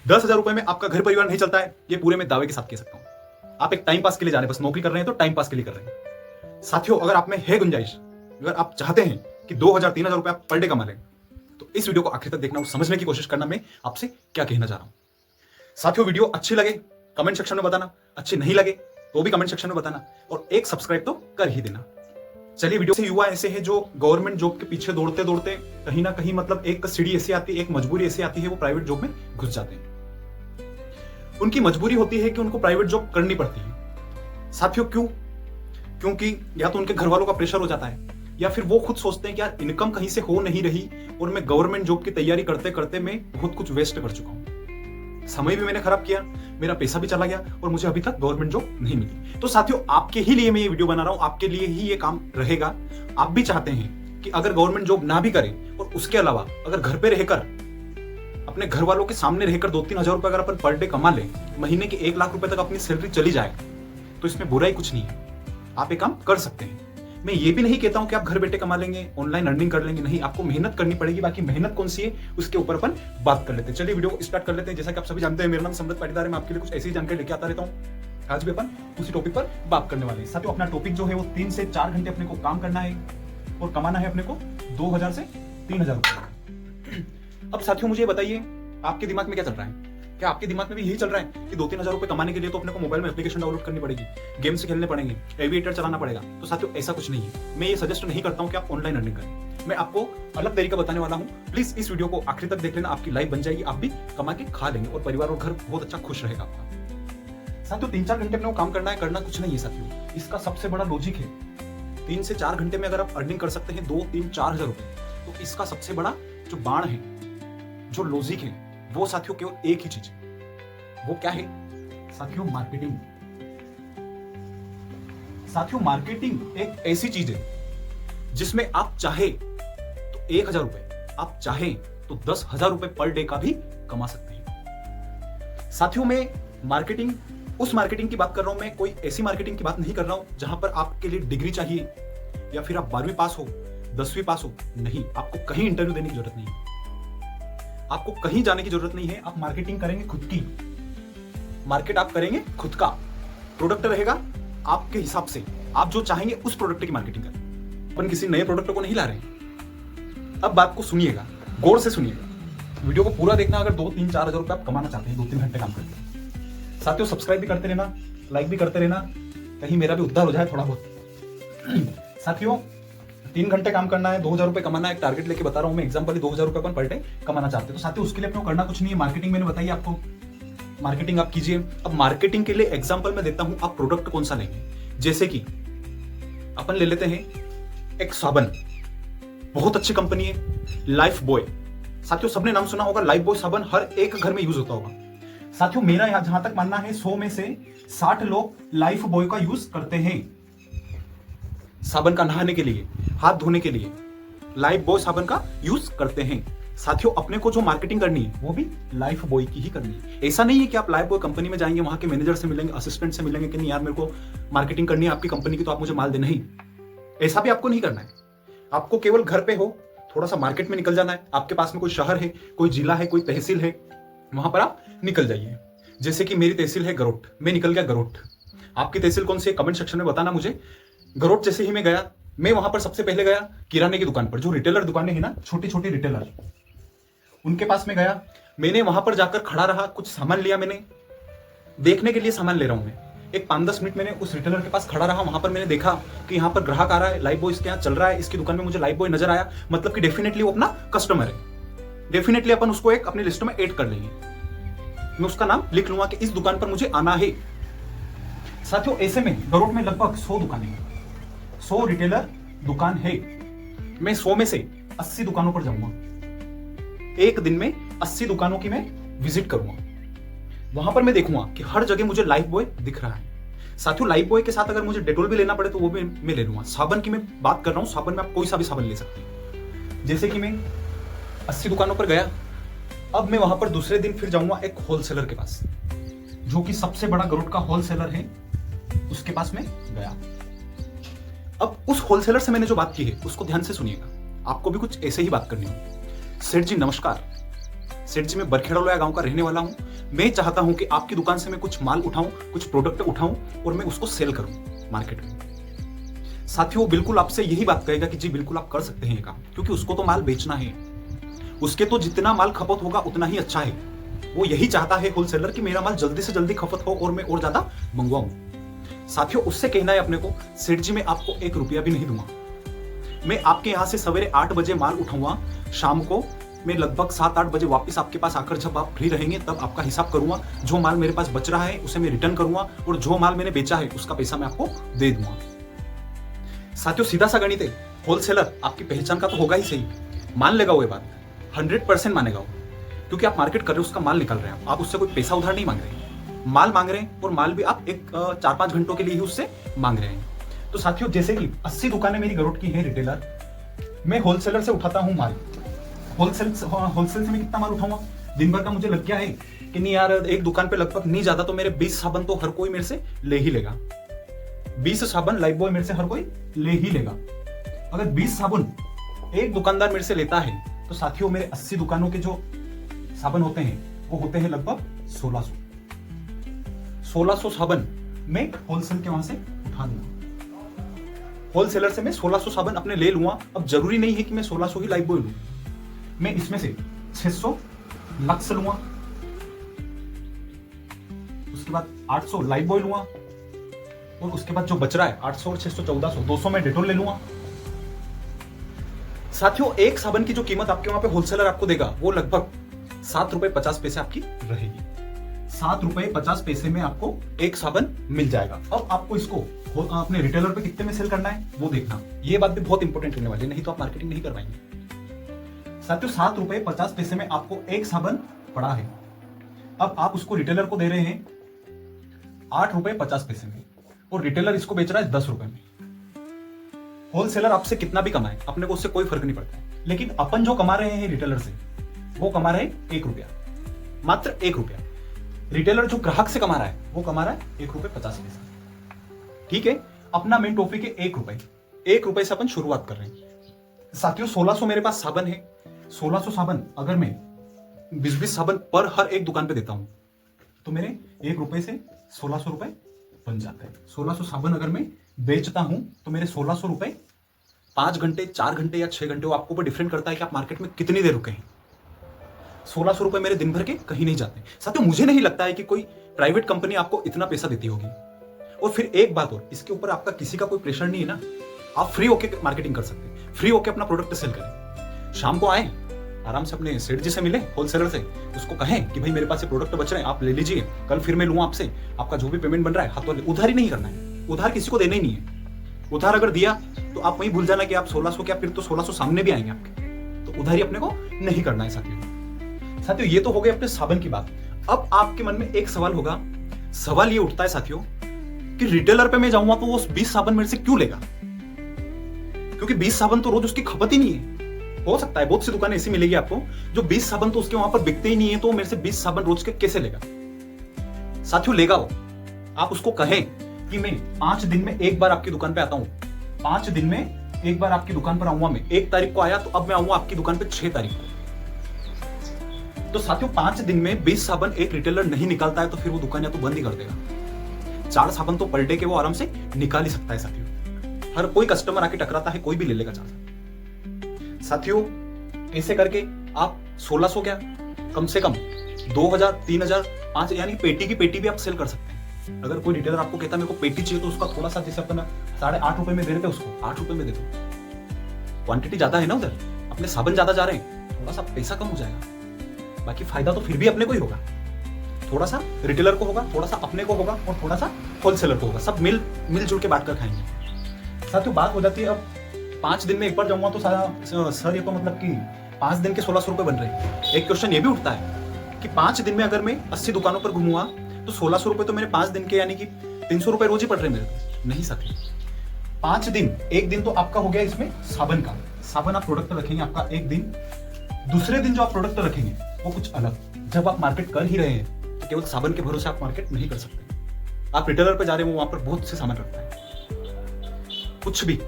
10,000 रुपए में आपका घर परिवार नहीं चलता है, ये पूरे में दावे के साथ कह सकता हूं। आप एक टाइम पास के लिए जा रहे हैं, बस नौकरी कर रहे हैं तो टाइम पास के लिए कर रहे हैं। साथियों, अगर आप में है गुंजाइश, अगर आप चाहते हैं कि 2,000-3,000 रुपए आप पर डे कमा लें, तो इस वीडियो को आखिर तक देखना और समझने की कोशिश करना मैं आपसे क्या कहना चाह रहा हूं। साथियों, वीडियो अच्छी लगे कमेंट सेक्शन में बताना, अच्छी नहीं लगे तो भी कमेंट सेक्शन में बताना, और एक सब्सक्राइब तो कर ही देना। चलिए, वीडियो से युवा ऐसे हैं जो गवर्नमेंट जॉब के पीछे दौड़ते दौड़ते कहीं ना कहीं मतलब एक सीढ़ी ऐसी आती है, एक मजबूरी ऐसी आती है, वो प्राइवेट जॉब में घुस जाते हैं। उनकी मजबूरी होती है कि उनको प्राइवेट जॉब करनी पड़ती है। साथियों, क्योंकि या तो उनके घर वालों का प्रेशर हो जाता है, या फिर वो खुद सोचते हैं कि यार इनकम कहीं से हो नहीं रही और मैं गवर्नमेंट जॉब की तैयारी करते करते मैं बहुत कुछ वेस्ट कर चुका हूं, समय भी मैंने खराब किया, मेरा पैसा भी चला गया और मुझे अभी तक गवर्नमेंट जॉब नहीं मिली। तो साथियों, आपके ही लिए मैं ये वीडियो बना रहा हूं, आपके लिए ही ये काम रहेगा। आप भी चाहते हैं कि अगर गवर्नमेंट जॉब ना भी करें और उसके अलावा अगर घर पे रहकर अपने घर वालों के सामने रहकर 2-3 हजार रुपए अगर अपन पर डे कमा लें, महीने के 1 लाख रुपए तक अपनी सैलरी चली जाए, तो इसमें बुराई कुछ नहीं है। आप ये काम कर सकते हैं। मैं ये भी नहीं कहता हूं कि आप घर बैठे कमा लेंगे, ऑनलाइन अर्निंग कर लेंगे, नहीं, आपको मेहनत करनी पड़ेगी। बाकी मेहनत कौन सी है उसके ऊपर अपन बात कर लेते हैं। चलिए, वीडियो स्टार्ट कर लेते हैं। जैसा कि आप सभी जानते हैं, मेरा नाम समृद्ध पाटीदार है, मैं आपके लिए कुछ ऐसी जानकारी लेके आता रहता हूं। आज भी अपन उसी टॉपिक पर बात करने वाले हैं। साथियों, अपना टॉपिक जो है वो 3 से 4 घंटे अपने को काम करना है और कमाना है अपने को 2,000 से 3,000 रुपए। अब साथियों, मुझे बताइए, आपके दिमाग में क्या चल रहा है? क्या आपके दिमाग में भी यही चल रहा है कि 2-3 हजार रुपए कमाने के लिए तो अपने को मोबाइल में एप्लीकेशन डाउनलोड करनी पड़ेगी, गेम्स खेलने पड़ेंगे, एविएटर चलाना पड़ेगा? तो साथियों, ऐसा कुछ नहीं है। मैं ये सजेस्ट नहीं करता हूं कि आप ऑनलाइन अर्निंग करें। मैं आपको अलग तरीका बताने वाला हूं। प्लीज इस वीडियो को आखिर तक देख लेना, आपकी लाइफ बन जाएगी, आप भी कमा के खा लेंगे और परिवार और घर बहुत अच्छा खुश रहेगा आपका। साथियों, 3-4 घंटे में वो काम करना है, करना कुछ नहीं है साथियों। इसका सबसे बड़ा लॉजिक है, 3 से 4 घंटे में अगर आप अर्निंग कर सकते हैं 2-3-4 हजार रुपए, तो इसका सबसे बड़ा जो बाण है, जो लॉजिक है, वो साथियों केवल एक ही चीज, वो क्या है साथियों? मार्केटिंग। साथियों, मार्केटिंग एक ऐसी चीज है जिसमें आप चाहे तो 1,000 रुपए, आप चाहे तो 10,000 रुपए पर डे का भी कमा सकते हैं। साथियों, मैं मार्केटिंग, उस मार्केटिंग की बात कर रहा हूं। मैं कोई ऐसी मार्केटिंग की बात नहीं कर रहा हूं जहां पर आपके लिए डिग्री चाहिए या फिर आप 12वीं पास हो, 10वीं पास हो। नहीं, आपको कहीं इंटरव्यू देने की जरूरत नहीं है, आपको कहीं जाने की जरूरत नहीं है। आप मार्केटिंग करेंगे खुद की, मार्केट आप करेंगे खुद का, प्रोडक्ट रहेगा आपके हिसाब से, आप जो चाहेंगे उस प्रोडक्ट की मार्केटिंग करें। अपन किसी नए प्रोडक्ट को नहीं ला रहे। अब बात को सुनिएगा, गौर से सुनिएगा, वीडियो को पूरा देखना। अगर 2-3-4 हजार रुपए आप कमाना चाहते हैं 2-3 घंटे काम करके। साथियों, सब्सक्राइब भी करते रहना, लाइक भी करते रहना, कहीं मेरा भी उद्धार हो जाए थोड़ा बहुत। साथियों, 3 घंटे काम करना है, 2,000 रुपए कमाना है, एक टारगेट लेके बता रहा हूं मैं। एग्जांपल 2,000 रुपए अपन पर डे कमाना चाहते हैं, तो साथियों उसके लिए अपने को करना कुछ नहीं है। मार्केटिंग मैंने बताई आपको, मार्केटिंग आप कीजिए। अब मार्केटिंग के लिए एग्जांपल मैं देता हूं, आप प्रोडक्ट कौन सा लेंगे। जैसे कि अपन ले लेते हैं एक साबन, बहुत अच्छी कंपनी है, लाइफ बॉय। साथियों, सबने नाम सुना होगा, लाइफ बॉय साबन हर एक घर में यूज होता होगा। साथियों, मेरा यहां जहां तक मानना है 100 में से 60 लोग लाइफ बॉय का यूज करते हैं। साबन का नहाने के लिए, हाथ धोने के लिए लाइफ बॉय साबन का यूज करते हैं। साथियों, अपने को जो मार्केटिंग करनी है वो भी लाइफ बॉय की ही करनी है। ऐसा नहीं है कि आप लाइफ बॉय कंपनी में जाएंगे, वहां के मैनेजर से मिलेंगे, असिस्टेंट से मिलेंगे कि नहीं यार मेरे को मार्केटिंग करनी है आपकी कंपनी की, तो आप मुझे माल दे। नहीं, ऐसा भी आपको नहीं करना है। आपको केवल घर पे हो, थोड़ा सा मार्केट में निकल जाना है। आपके पास में कोई शहर है, कोई जिला है, कोई तहसील है, वहां पर आप निकल जाइए। जैसे कि मेरी तहसील है गरोट, मैं निकल गया गरोट। आपकी तहसील कौन सी है कमेंट सेक्शन में बताना मुझे। गरोट जैसे ही मैं गया, मैं वहां पर सबसे पहले गया किराने की दुकान पर, जो रिटेलर दुकानें हैं ना, छोटी छोटी रिटेलर, उनके पास में गया। मैंने वहां पर जाकर खड़ा रहा, कुछ सामान लिया, मैंने देखने के लिए सामान ले रहा हूं मैं। एक 5-10 मिनट मैंने उस रिटेलर के पास खड़ा रहा। वहां पर मैंने देखा कि यहाँ पर ग्राहक आ रहा है, लाइफ बॉय इसके यहाँ चल रहा है, इसकी दुकान में मुझे लाइफ बॉय नजर आया, मतलब कि डेफिनेटली वो अपना कस्टमर है, डेफिनेटली अपन उसको एक अपनी लिस्ट में ऐड कर लेंगे। मैं उसका नाम लिख लूंगा कि इस दुकान पर मुझे आना है। साथियों, ऐसे में गरोट में लगभग 100 दुकानें हैं, 100 रिटेलर दुकान है। मैं 100 में से 80 दुकानों पर जाऊंगा, एक दिन में 80 दुकानों की मैं विजिट करूंगा। वहां पर मैं देखूंगा कि हर जगह मुझे लाइफ बॉय दिख रहा है। साथियों, लाइफ बॉय के साथ अगर मुझे डेटोल भी लेना पड़े तो वो भी मैं ले लूंगा। साबन की मैं बात कर रहा हूं, साबन में आप कोई सा भी साबन ले सकते हैं। जैसे कि मैं 80 दुकानों पर गया, अब मैं वहां पर दूसरे दिन फिर जाऊंगा एक होलसेलर के पास, जो कि सबसे बड़ा गरुड़ का होलसेलर है, उसके पास में गया। अब उस होलसेलर से मैंने जो बात की है उसको ध्यान से सुनिएगा, आपको भी कुछ ऐसे ही बात करनी होगी। सेठ जी नमस्कार। सेठ जी, मैं बरखेड़ा लोया गांव का रहने वाला हूं। मैं चाहता हूं कि आपकी दुकान से मैं कुछ माल उठाऊं, कुछ प्रोडक्ट उठाऊं और मैं उसको सेल करूं मार्केट में। साथियों, वो बिल्कुल आपसे यही बात कहेगा कि जी बिल्कुल आप कर सकते हैं ये काम, क्योंकि उसको तो माल बेचना है। उसके तो जितना माल खपत होगा उतना ही अच्छा है। वो यही चाहता है होलसेलर कि मेरा माल जल्दी से जल्दी खपत हो और मैं और ज्यादा मंगवाऊं। साथियों, उससे कहना है अपने को, सेठ जी मैं आपको 1 रुपया भी नहीं दूंगा। मैं आपके यहां से सवेरे 8 बजे माल उठाऊंगा, शाम को मैं लगभग 7-8 बजे वापस आपके पास आकर जब आप फ्री रहेंगे तब आपका हिसाब करूंगा। जो माल मेरे पास बच रहा है उसे मैं रिटर्न करूंगा और जो माल मैंने बेचा है उसका पैसा मैं आपको दे दूंगा। साथियों, सीधा सा गणित है। होलसेलर आपकी पहचान का तो होगा ही सही, मान लेगा वो ये बात, 100% मानेगा वो, क्योंकि आप मार्केट कर रहे हो, उसका माल निकाल रहे हैं आप उससे कोई पैसा उधार नहीं मांग रहे, माल मांग रहे हैं और माल भी आप 4-5 घंटों के लिए ही उससे मांग रहे हैं। तो साथियों, जैसे कि 80 दुकानें मेरी गरुड़ की है रिटेलर, मैं होलसेलर से उठाता हूँ माल। होलसेल से मैं कितना माल उठाऊंगा? दिन भर का मुझे लग गया है कि नहीं यार, एक दुकान पे लगभग नहीं ज्यादा तो मेरे 20 साबुन तो हर कोई मेरे से ले ही लेगा। 20 साबुन लाइफ बॉय मेरे से हर कोई ले ही लेगा। अगर 20 साबुन एक दुकानदार मेरे से लेता है तो साथियों, मेरे 80 दुकानों के जो साबुन होते हैं वो होते हैं लगभग 1600 साबुन मैं होलसेल के वहां से उठा दूंगा। होलसेलर से मैं 1600 साबुन अपने ले लूंगा। अब जरूरी नहीं है कि मैं 1600 ही लाइफ बॉय लूं, मैं इसमें से 600 लक्स लूंगा, उसके बाद 800 लाइफ बॉय लूंगा और उसके बाद जो बच रहा है 800 और 600 1400 200 में डेटोल ले लूंगा। साथियों, एक साबुन की जो कीमत आपके वहां पे होलसेलर आपको देगा वो लगभग 7 रुपए 50 पैसे आपकी रहेगी। 7 रुपए 50 पैसे में आपको एक साबुन मिल जाएगा। अब आपको इसको अपने रिटेलर पे कितने में सेल करना है वो देखना, ये बात भी बहुत इंपॉर्टेंट रहने वाली है, नहीं तो आप मार्केटिंग नहीं कर पाएंगे। साथियों, 7 रुपए 50 पैसे में आपको एक साबुन पड़ा है। अब आप उसको रिटेलर को दे रहे हैं 8 रुपए 50 पैसे में और रिटेलर इसको बेच रहा है 10 रुपए में। होलसेलर आपसे कितना भी कमाए, अपने को उससे कोई फर्क नहीं पड़ता है, लेकिन अपन जो कमा रहे हैं रिटेलर से वो कमा रहे हैं 1 रुपया, मात्र 1 रुपया। रिटेलर जो ग्राहक से कमा रहा है वो कमा रहा है 1 रुपए 50 पैसे। ठीक है, अपना मेन टॉपिक है 1 रुपए। 1 रुपए से अपन शुरुआत कर रहे हैं। साथियों, 1600 मेरे पास साबन है। 1600 साबन अगर मैं 20-20 साबन पर हर एक दुकान पे देता हूं तो मेरे 1 रुपए से 1600 रुपए बन जाते हैं। 1600 साबन अगर मैं बेचता हूं तो मेरे 1600 रुपए 5 घंटे 4 घंटे या 6 घंटे, वो आपको ऊपर डिफरेंट करता है कि आप मार्केट में कितनी देर रुके हैं। 1600 रुपए मेरे दिन भर के कहीं नहीं जाते। साथियों, मुझे नहीं लगता है कि कोई प्राइवेट कंपनी आपको इतना पैसा देती होगी। और फिर एक बात और, इसके ऊपर आपका किसी का कोई प्रेशर नहीं है ना, आप फ्री होके मार्केटिंग कर सकते हैं, फ्री होके अपना प्रोडक्ट सेल करें। शाम को आए, आराम से अपने सेठ जी से मिले, होलसेलर से, उसको कहें कि भाई मेरे पास ये प्रोडक्ट बच रहे हैं, आप ले लीजिए, कल फिर मैं लूँ आपसे, आपका जो भी पेमेंट बन रहा है हाथों उधार ही नहीं करना है, उधार किसी को देना ही नहीं है। उधार अगर दिया तो आप वही भूल जाना कि आप 1600 क्या, फिर तो 1600 सामने भी आएंगे आपके, तो उधारी अपने को नहीं करना है। साथियों, ये तो हो गई अपने साबन की बात। अब आपके मन में एक सवाल होगा, सवाल ये उठता है साथियों कि रिटेलर पे मैं जाऊंगा तो वो 20 साबन मेरे से क्यों लेगा? क्योंकि 20 साबन तो रोज उसकी खपत ही नहीं है। हो सकता है बहुत सी दुकानें ऐसी मिलेगी आपको जो 20 साबन तो उसके वहां पर बिकते ही नहीं है, तो मेरे से 20 साबन रोज के कैसे लेगा? साथियों, लेगा वो। आप उसको कहें कि मैं 5 दिन में एक बार आपकी दुकान पे आता हूं, 5 दिन में एक बार आपकी दुकान पर आऊंगा। मैं 1 तारीख को आया तो अब मैं आऊंगा आपकी दुकान पे 6 तारीख को। तो साथियों, 5 दिन में 20 साबन एक रिटेलर नहीं निकालता है तो फिर वो दुकान या तो बंद ही कर देगा। 4 साबन तो पर डे के वो आराम से निकाल ही सकता है। साथियों, हर कोई कस्टमर आके टकराता है, कोई भी ले लेगा 4 साबन। साथियों, ऐसे करके आप 1600 क्या, कम से कम 2000, 3000, 5 यानी पेटी की पेटी भी आप सेल कर सकते हैं। अगर कोई रिटेलर आपको कहता है मेरे को पेटी चाहिए तो उसका थोड़ा सा, जैसे अपन 8.5 रुपए में दे रहे थे उसको 8 रुपए में दे दो। क्वांटिटी ज्यादा है ना उधर, अपने साबन ज्यादा जा रहे हैं, थोड़ा सा पैसा कम हो जाएगा, बाकी फायदा तो फिर भी अपने को ही होगा। थोड़ा सा रिटेलर को होगा, थोड़ा सा अपने को होगा और थोड़ा सा होलसेलर को होगा, सब मिलजुल के बांट कर खाएंगे। साथियों, बात हो जाती है अब 5 दिन में एक बार जाऊंगा तो सर ये तो मतलब कि 5 दिन के 1600 रुपए बन रहे हैं। एक क्वेश्चन ये भी उठता है कि 5 दिन में अगर मैं 80 दुकानों पर घूमूंगा तो 1600 रुपए तो मेरे 5 दिन के यानी कि 300 रुपए रोज ही पड़ रहे मेरे को। नहीं साथी, 5 दिन, एक दिन तो आपका हो गया इसमें साबन का, साबन आप प्रोडक्ट रखेंगे आपका एक दिन। दूसरे दिन जो आप प्रोडक्ट रखेंगे वो कुछ अलग। जब आप मार्केट कर ही रहे हैं तो केवल साबन के भरोसे आप मार्केट नहीं कर सकते। आप रिटेलर पे जा रहे हो, वहां पर बहुत से सामान रखता है, कुछ भी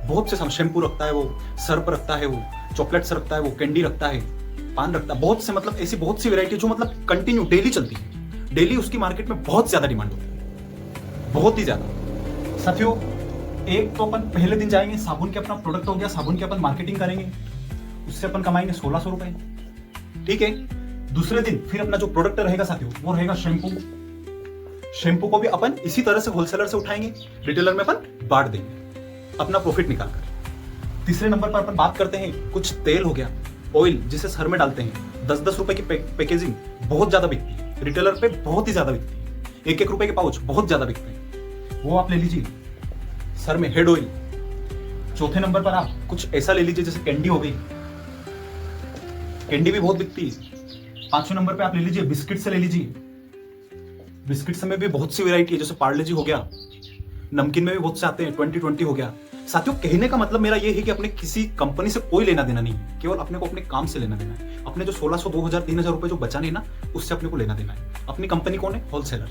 बहुत से सामान, शैम्पू रखता है वो, सर्फ रखता है वो, चॉकलेट्स रखता है वो, कैंडी रखता है, पान रखता है, बहुत से मतलब ऐसी बहुत सी वैरायटी जो मतलब कंटिन्यू डेली चलती है, डेली उसकी मार्केट में बहुत ज्यादा डिमांड होती है, बहुत ही ज्यादा। साथियों, एक तो अपन पहले दिन जाएंगे, साबुन के अपना प्रोडक्ट हो गया, साबुन की अपन मार्केटिंग करेंगे, उससे अपन कमाएंगे 1600 रुपए, ठीक है। दूसरे दिन फिर अपना जो प्रोडक्ट रहेगा साथियों वो रहेगा शैम्पू। शैम्पू को भी अपन इसी तरह से होलसेलर से उठाएंगे, रिटेलर में अपन बांट देंगे अपना प्रॉफिट निकालकर। तीसरे नंबर पर अपन बात करते हैं कुछ तेल हो गया, ऑयल जिसे सर में डालते हैं, 10-10 रुपए की पैकेजिंग बहुत ज्यादा बिकती है, रिटेलर पे बहुत ही ज्यादा बिकती है, 1-1 रुपए के पाउच बहुत ज्यादा बिकते हैं, वो आप ले लीजिए। सर में हेड ऑयल। चौथे नंबर पर आप कुछ ऐसा ले लीजिए जैसे कैंडी हो गई, कैंडी भी बहुत बिकती है। 5वें नंबर पे आप ले लीजिए बिस्किट से ले लीजिए, बिस्किट में भी बहुत सी वैरायटी है, जैसे पार्ले जी हो गया, नमकीन में भी बहुत से आते हैं, 2020 हो गया। साथियों, कहने का मतलब मेरा ये है कि अपने किसी कंपनी से कोई लेना देना नहीं, केवल अपने को अपने काम से लेना देना है। अपने जो 1600, 2000, 3000 रुपए जो बचा नहीं ना, उससे अपने को लेना देना है। अपनी कंपनी कौन है? होलसेलर।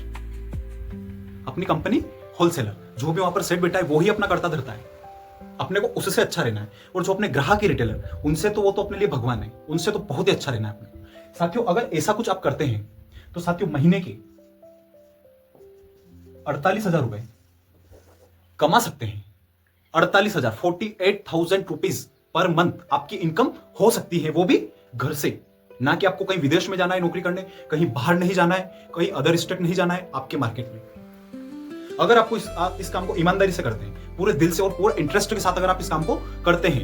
अपनी कंपनी होलसेलर, जो भी वहां पर सेट बैठा है वो ही अपना करता धरता है, अपने को उससे अच्छा रहना है। और जो अपने ग्राहक है रिटेलर, उनसे तो वो तो अपने लिए भगवान है, उनसे तो बहुत ही अच्छा रहना है अपने। साथियों, अगर ऐसा कुछ आप करते हैं तो साथियों महीने के 48,000 रुपए कमा सकते हैं। 48,000, 48,000 रुपीज पर मंथ आपकी इनकम हो सकती है, वो भी घर से। ना कि आपको कहीं विदेश में जाना है नौकरी करने, कहीं बाहर नहीं जाना है, कहीं अदर स्टेट नहीं जाना है, आपके मार्केट में। अगर आपको आप इस काम को ईमानदारी से करते हैं, पूरे दिल से और पूरे इंटरेस्ट के साथ अगर आप इस काम को करते हैं,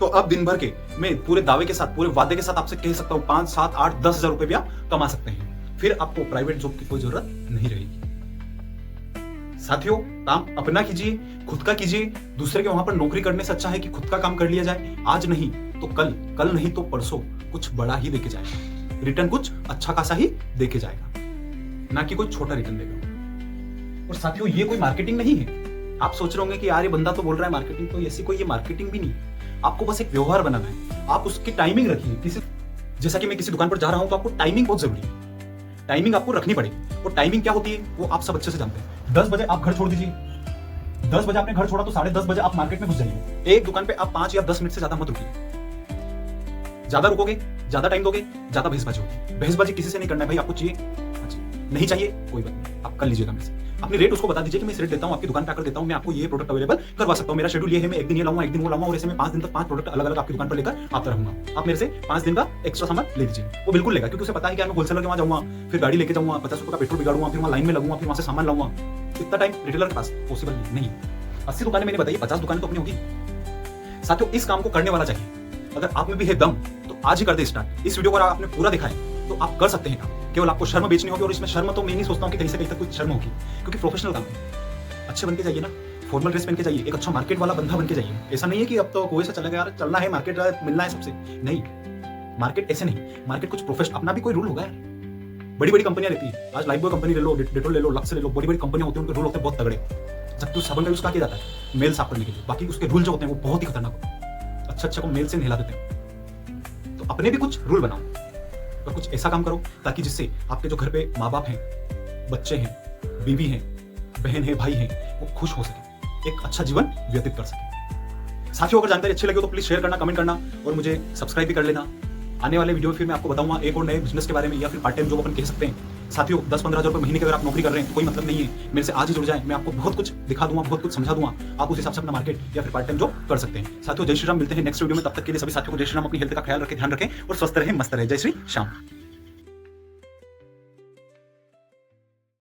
तो आप दिन भर के मैं पूरे दावे के साथ, पूरे वादे के साथ आपसे कह सकता हूं 5, 7, 8, 10,000 रुपए भी आप कमा सकते हैं। फिर आपको प्राइवेट जॉब की कोई जरूरत नहीं रहेगी। साथियों, काम अपना कीजिए, खुद का कीजिए। दूसरे के वहां पर नौकरी करने से अच्छा है कि खुद का काम कर लिया जाए। आज नहीं तो कल, कल नहीं तो परसों कुछ बड़ा ही देके जाएगा, रिटर्न कुछ अच्छा खासा ही देके जाएगा, ना कि कोई छोटा रिटर्न देगा। और साथियों, ये कोई मार्केटिंग नहीं है। आप सोच रहे होंगे कि यार ये बंदा तो बोल रहा है मार्केटिंग, तो ऐसी कोई ये मार्केटिंग भी नहीं। आपको बस एक व्यवहार बनाना है, आप उसकी टाइमिंग रखिए। जैसा कि मैं किसी दुकान पर जा रहा हूं तो आपको टाइमिंग बहुत जरूरी है, टाइमिंग आपको रखनी पड़ेगी। और टाइमिंग क्या होती है वो आप सब अच्छे से जानते हैं। 10 बजे आप घर छोड़ दीजिए, 10 बजे आपने घर छोड़ा तो 10:30 बजे आप मार्केट में घुस जाइए। एक दुकान पे आप 5 या 10 मिनट से ज्यादा मत रुकिए। ज्यादा रुकोगे, ज्यादा टाइम दोगे, ज्यादा बहसबाजी होगी। बहसबाजी किसी से नहीं करना है भाई। आपको चाहिए, नहीं चाहिए कोई बात नहीं, आप कर लीजिएगा मेरे से। अपनी रेट उसको बता दीजिए कि मैं इस रेट देता हूं, आपकी दुकान पे आकर देता हूं, मैं आपको ये प्रोडक्ट अवेलेबल करवा सकता हूं, मेरा शेड्यूल ये है, मैं एक दिन ये लाऊंगा, एक दिन वो लाऊंगा, और ऐसे में 5 दिन तक 5 प्रोडक्ट अलग अलग आपकी दुकान पर लेकर आता रहूंगा। आप मेरे से 5 दिन का एक्स्ट्रा सामान ले लीजिए। वो बिल्कुल लेगा, क्योंकि उसे पता है कि मैं होलसेलर के वहां जाऊंगा, फिर गाड़ी लेके जाऊंगा, 50 रुपए का पेट्रोल बिगाड़ूंगा, फिर वहां लाइन में लगूंगा, फिर वहां से सामान लाऊंगा। इतना टाइम रिटेलर के पास पॉसिबल नहीं। 80 दुकानें मैंने बताई, 50 दुकानें तो अपनी होगी। साथियों, इस काम को करने वाला चाहिए। अगर आप में भी है दम तो आज ही कर दे स्टार्ट। इस वीडियो को आपने पूरा देखा है तो आप कर सकते हैं काम। केवल आपको शर्म बेचनी होगी, और इसमें शर्म तो मैं नहीं सोचता हूं कि कहीं से कहीं तक कोई शर्म होगी, क्योंकि प्रोफेशनल काम है। अच्छे बन के जाइए ना, फॉर्मल ड्रेस पहन के जाइए, एक अच्छा मार्केट वाला बंदा बन के जाइए। ऐसा नहीं है कि अब तो कोई सा चलेगा यार, चलना है मार्केट, मिलना है सबसे, नहीं। मार्केट ऐसे नहीं, मार्केट कुछ प्रोफेशनल, अपना भी कोई रूल होगा यार। बड़ी बड़ी कंपनियां रहती है, आज लाइफबॉय कंपनी ले लो, डेटोल ले लो, लक्स ले लो, बड़ी बड़ी कंपनियां होती है, उनके रूल होते हैं बहुत तगड़े। जब तू साबुन का यूज किया जाता है मेल साफ करने के लिए, बाकी उसके रूल जो होते हैं वो बहुत ही खतरनाक होते हैं। अच्छा को मेल से नहला देते हैं। तो अपने भी कुछ रूल बनाओ और कुछ ऐसा काम करो ताकि जिससे आपके जो घर पे माँ बाप हैं, बच्चे हैं, बीवी हैं, बहन है, भाई हैं, वो खुश हो सके, एक अच्छा जीवन व्यतीत कर सके। साथियों, अगर जानकारी अच्छी लगी हो तो प्लीज शेयर करना, कमेंट करना, और मुझे सब्सक्राइब भी कर लेना। आने वाले वीडियो में फिर मैं आपको बताऊंगा एक और नए बिजनेस के बारे में, या फिर पार्ट टाइम जॉब अपन कह सकते हैं। साथियों, 10-15 हज़ार रुपए महीने की अगर आप नौकरी कर रहे हैं तो कोई मतलब नहीं है, मेरे से आज ही जुड़ जाए, मैं आपको बहुत कुछ दिखा दूंगा, बहुत कुछ समझा दूंगा। आप उस हिसाब से अपना मार्केट या फिर पार्ट टाइम जॉब कर सकते हैं। साथियों, जय श्री राम। मिलते हैं नेक्स्ट वीडियो में, तब तक के लिए सभी साथियों को जय श्री राम। अपनी हेल्थ का ख्याल रखें, ध्यान रखें और स्वस्थ रहें, मस्त रहें। जय श्री राम।